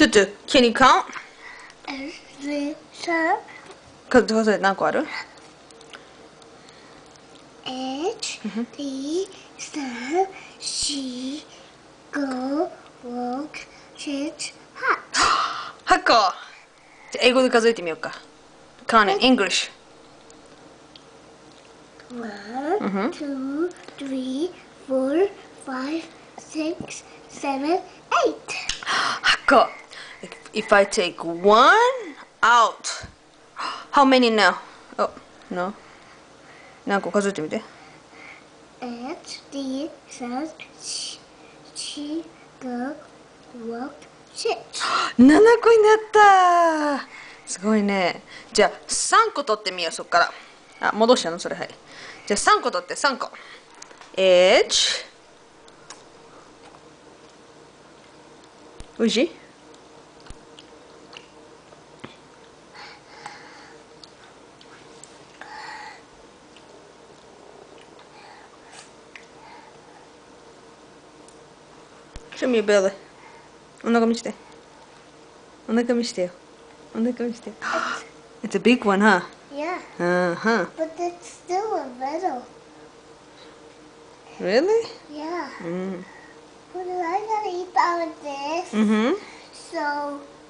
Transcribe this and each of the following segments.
Tutu, can you count? 1、2、3、数え何個ある1、2、3、4、5、6、7、8。8個。じゃあ英語で数えてみようか。Count in English. 1、2、3、4、5、6、7、8。8個。If I take one out, how many now? Oh, no. 何個数えてみて。1、2、3、4、5、6、7。7個になった。すごいね。じゃあ3個取ってみよう、そっから。あ、戻したのそれ、はい。じゃあ3個取って、3個。1、おいしい？Show me your belly. お腹見して。お腹見してよ。お腹見して。It's a big one, huh? Yeah, Uh-huh. but it's still a little. Really? Yeah. Mm. But I gotta eat all of this, Mm-hmm.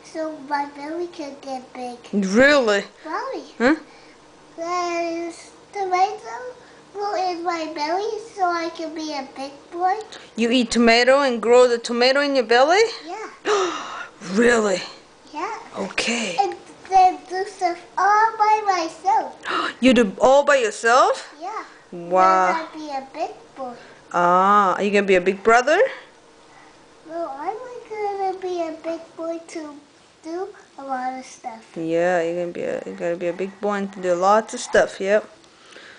so my belly can get big. Really? Mommy, Huh? there's tomato go in my belly so I can be a big boy. You eat tomato and grow the tomato in your belly? Yeah, Really? yeah. Okay. And then do stuff all by myself. You do all by yourself? Yeah. Wow. Then I'd be a big boy. Ah, are you gonna be a big brother? No, I'm gonna be a big boy to do a lot of stuff. Yeah, you're gonna be a big boy and do lots of stuff. Yep.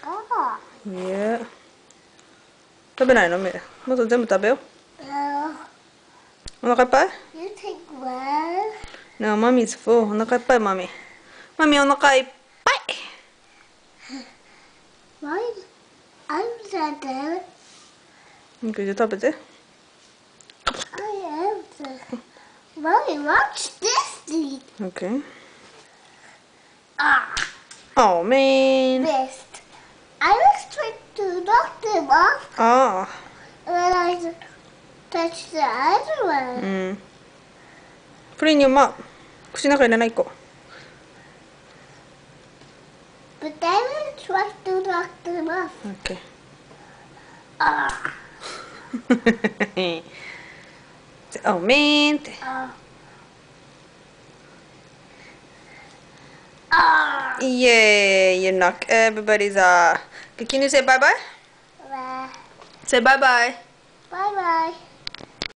Ah. Yeah. 食べないの？もっと全部食べよう。お腹いっぱい？ You take one. No, mommy's full. お腹いっぱい、マミ。マミお腹いっぱい。Mine, I'm not there. Okay, じゃあ食べて。I am the. Mommy, watch this thing. Okay. Ah, Oh, man. missed. I was trying to knock them off, Ah. and then I touched the other one. うん。プリンに口の中に入れない子。But then I tried to knock them off. Okay. Ah, Oh, man. ah, ah. Yay, you knock everybody's Can you say bye-bye? Bye Say bye-bye. bye.